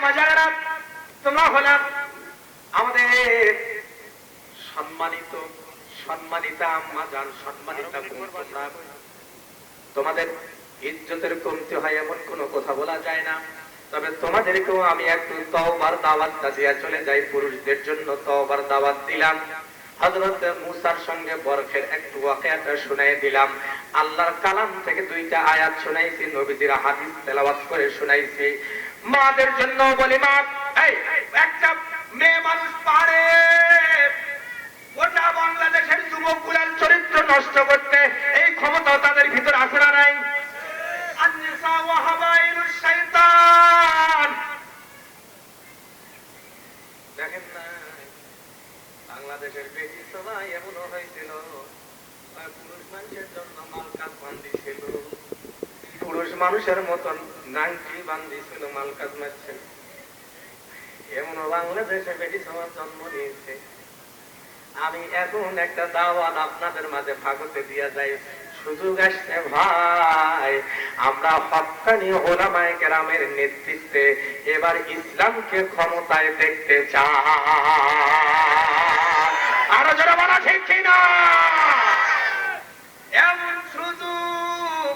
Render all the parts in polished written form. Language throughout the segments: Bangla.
আম্মা জানেরা, তোমরা হলাম আমাদের সম্মানিতা আম্মা জান, সম্মানিতা বোন। তোমরা, তোমাদের ইজ্জতের কমতি হয় এমন কোনো কথা বলা যায় না। তবে তোমাদেরকেও আমি একটু তওবার দাওয়াতটা দিয়ে চলে যাই। পুরুষদের জন্য তওবার দাওয়াত দিলাম। হযরত মুসার সঙ্গে বরখের একটু ওয়াকিয়াটা শুনাই দিলাম। আল্লাহর কালাম থেকে দুইটা আয়াত শুনাইছি, নবীজির হাদিস তেলাওয়াত করে শুনাইছি। মাদের জন্য বলি, মা, এই একটা মেয়ে মানুষ পারে গোটা বাংলাদেশের যুবকগুলোর চরিত্র নষ্ট করতে? এই ক্ষমতা তাদের ভিতর আছে না নাই? আন-নিসা ওয়া হাবাইলুশ শাইতান। দেখেন না, বাংলাদেশের বেটি সবাই এমন হয়েছিল, পুরুষ মানুষের জন্য মালকাত বান্দি ছিল, পুরুষ মানুষের মতন নাংটি বান্দি ছিল, মালকাত মারছে। এমন বাংলাদেশে বেটি সবার জন্ম নিয়েছে। আমি এখন একটা দাওয়াত আপনাদের মাঝে ভাগতে দিয়া যাই। সুযোগ আসছে ভাই, আমরা হক্কানি ওলামায়ে কেরামের নেতৃত্বে এবার ইসলামকে ক্ষমতায় দেখতে চাই। আরো যারা বলা ঠিক কিনা? এমন সুযোগ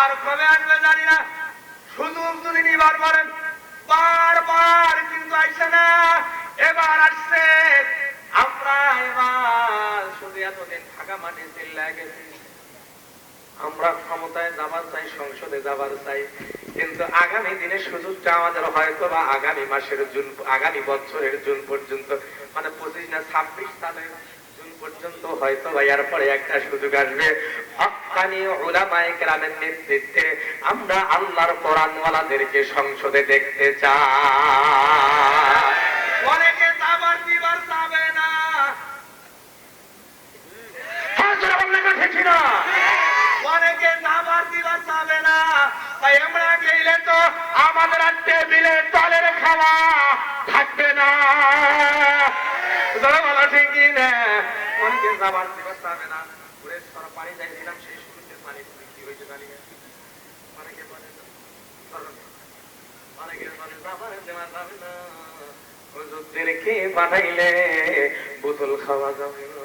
আর কবে আসবে জানি না। সুযোগ যদি নিবার পারেন, বারবার কিন্তু আইসে না, এবার আসছে। আমরা এবার শুধু এতদিন ঢাকা মাটি চিল্লায় গেছি, আমরা ক্ষমতায় যাবার চাই, সংসদে যাবার চাই, কিন্তু আগামী দিনে সুযোগটা আমাদের হয়তো বা আগামী মাসের জুন, আগামী বছরের জুন পর্যন্ত, মানে 25 না 26 সালের জুন পর্যন্ত হয়তো বা এরপরে একটা সুযোগ আসবে। হক্কানি উলামায়ে কেরামের নেতৃত্বে আমরা আল্লাহর কোরআনওয়ালাদেরকে সংসদে দেখতে চাই। অনেকে যাবার দিবার যাবে না, অনেকে যাবার দিবার যাবে না। তাই আমরা গেলে তো আমাদের টেবিলে তলের খাওয়া থাকবে না। ঠিকই না, অনেকে যাবার দিবার যাবে না। পানি যাইছিলাম, সেই শুরুতে পানি কি হয়েছে জানি না। অনেকে বলে যাবার দেওয়া যাবে না, হুজুরদেরকে পাঠাইলে বোতল খাওয়া যাবে না।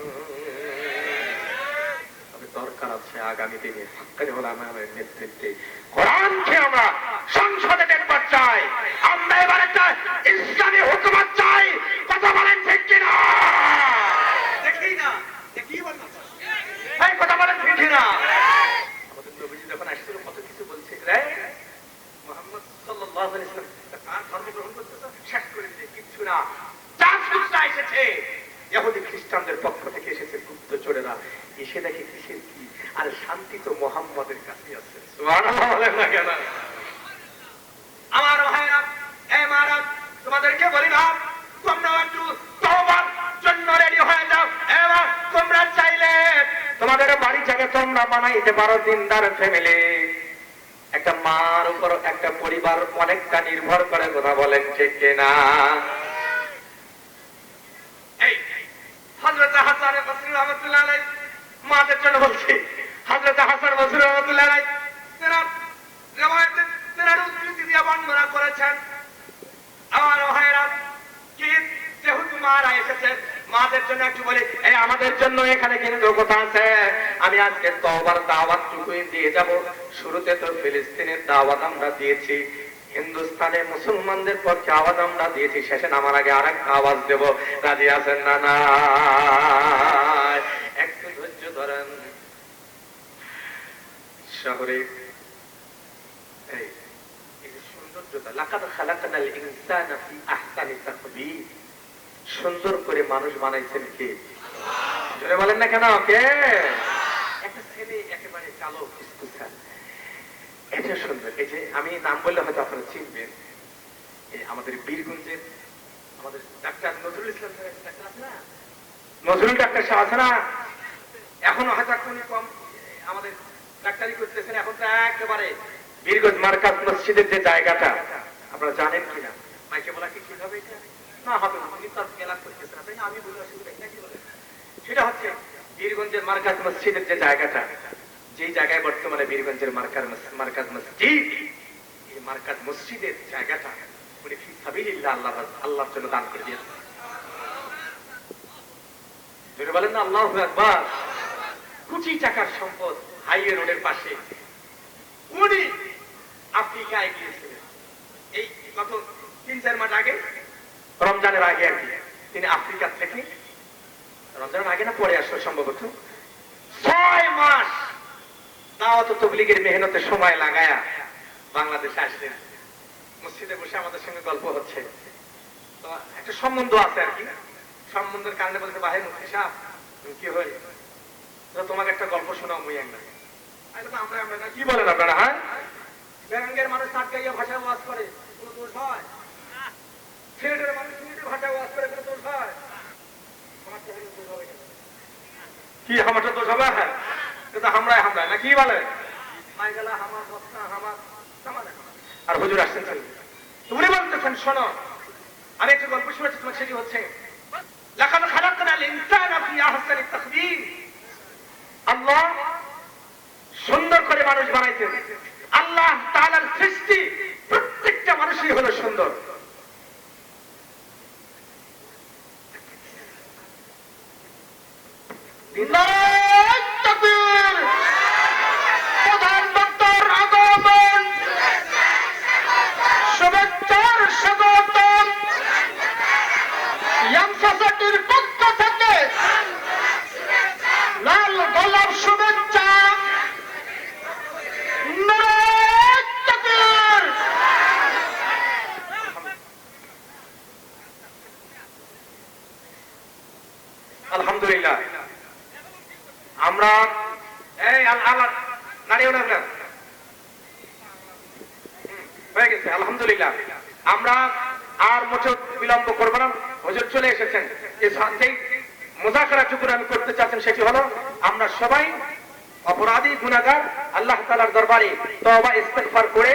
দরকার আছে আগামী দিনে হক্কানি উলামায়ের নেতৃত্বে কোরআনকে আমরা সংসদে দেখবার চাই। আমরা এবার একটা ইসলামী হুকুমত চাই। কথা বলেন ঠিক কিনা? দেখি না, কি বলবো, এই কথা বলেন ঠিক কিনা? আমাদের নবীজি যখন আসছিল কত কিছু বলছে, মুহাম্মদ সাল্লাল্লাহু আলাইহি ওয়াসাল্লাম আর ধর্ম গ্রহণ করতে তো শেষ করে দিতে কিচ্ছু না। জাসুসরা এসেছে, ইহুদি খ্রিস্টানদের পক্ষ থেকে এসেছে গুপ্তচরেরা, এসে দেখে কিসের কি, আর শান্তি তো মুহাম্মাদের কাছে আছে। সুবহানাল্লাহ বলেন না কেন? আমার ভাইরা, এই মারা, তোমাদেরকে বলি না, তোমরা একটু তওবার জন্য রেডি হয়ে যাও। এবার তোমরা চাইলে তোমাদের বাড়ি থেকে তোমরা বানাইতে পারো দিনদার ফ্যামিলি। একটা মার উপর একটা পরিবার অনেকটা নির্ভর করে। কথা বলেন ঠিক কিনা? এই হযরত হাসান বসরি রাহমাতুল্লাহ আলাইহি, মাদের জন্য বলছি, হযরত হাসান বসরি রাহমাতুল্লাহ আলাইহি তারা রিওয়ায়াতে তারা উদ্ধৃতি দিয়ে বর্ণনা করেছেন। আমার ভাইরা, কি যেহেতু মারা এসেছে, মাদের জন্য একটু বলি, এই আমাদের জন্য এখানে কিন্তু কথা আছে। আমি আজকে তওবার দাওয়াতটুকুই দিয়ে যাব। শুরুতে তো ফিলিস্তিনের দাওয়াত আমরা দিয়েছি, হিন্দুস্তানে মুসলমানদের পক্ষে আওয়াজ আমরা দিয়েছি, শেষে নামার আগে আরেকটা আওয়াজ দেব। রাজি আছেন না? না, একটু ধৈর্য ধরেন। শহরে এই সৌন্দর্যতা, লাকাদ খালাকনাল ইনসানা ফি আহসানি তাকবীর, সুন্দর করে মানুষ বানাইছেন কে? জোরে বলেন না কেন? কে? একটা ছেলে একেবারে কালো কুচকুচা, এটা সুন্দর। এই যে আমি নাম বললে হয়তো আপনারা চিনবেন, আমাদের বীরগঞ্জের আমাদের doctor Nazrul Islam sir, doctor আছে না, নজরুল ডাক্তার সাহেব আছে না, এখন হয়তো এখনই কম আমাদের ডাক্তারি করতেছেন। এখন তো একেবারে বীরগঞ্জ মার্কাজ মসজিদের যে জায়গাটা আপনারা জানেন কিনা, মাইকে বলা কি ঠিক হবে? এটা না হবে, উনি তার এলাক করতেছেন, তাই না? আমি বলি অসুবিধা নাকি বলে, সেটা হচ্ছে বীরগঞ্জের মার্কাজ মসজিদের যে জায়গাটা, যেই জায়গায় বর্তমানে বীরগঞ্জের মার্কাজ মসজিদ, এই মার্কাজ মসজিদের জায়গাটা উনি সাবিলিল্লাহ, আল্লাহর জন্য দান করে দিয়েছে। যদি বলেন না আল্লাহু আকবার। কোটি টাকার সম্পদ, হাইওয়ে রোডের পাশে। উনি আফ্রিকায় গিয়েছিলেন এই গত 3-4 মাস আগে, রমজানের আগে আর কি। তিনি আফ্রিকা থেকে রমজানের আগে না পরে আসলে সম্ভবত 6 মাস দাওয়াত ও তাবলীগের মেহনতে সময় লাগায়া বাংলাদেশে আসলেন। মসজিদে বসে আমাদের সঙ্গে গল্প হচ্ছে, তো একটা সম্বন্ধ আছে আর কি। সম্বন্ধের কারণে বলতে, ভাই মুফতি সাহেব কি হয়, তোমাকে একটা গল্প শোনাও মুই এক না। আমরা কি বলেন আপনারা? হ্যাঁ, বেঙ্গের মানুষ সাতগাইয়া ভাষায় ওয়াজ করে, কোনো দোষ হয়? সিলেটের মানুষ সিলেটের ভাষায় ওয়াজ করে, কোনো দোষ হয়? কি আমারটা দোষ হবে? হ্যাঁ, কিন্তু হামরায় না কি বলে? আর হুজুর আসছেন, তুমি বলতেছেন শোনো, আমি একটা গল্প শুনেছি তোমার, সেটি হচ্ছে লাকাদ খালাকনাল ইনসানা ফি আহসানি তাকওয়িম। আল্লাহ সুন্দর করে মানুষ বানাইছেন। আল্লাহ তাআলার সৃষ্টি প্রত্যেকটা মানুষই হলো সুন্দর। প্রধান বক্তার আগমন, শুভেচ্ছার স্বাগতম। ইয়াং সোসাইটির পক্ষ থেকে লাল গোলাপ শুভেচ্ছা। আলহামদুলিল্লাহ, আমরা এই নারীও না হয়ে গেছে। আলহামদুলিল্লাহ, আমরা আর মোটেও বিলম্ব করবো না, হুজুর চলে এসেছেন। যেই মুযাকারাটুকু আমি করতে চাচ্ছেন সেটি হলো, আমরা সবাই অপরাধী গুনাহগার, আল্লাহ তাআলার দরবারে তওবা ইস্তিগফার করে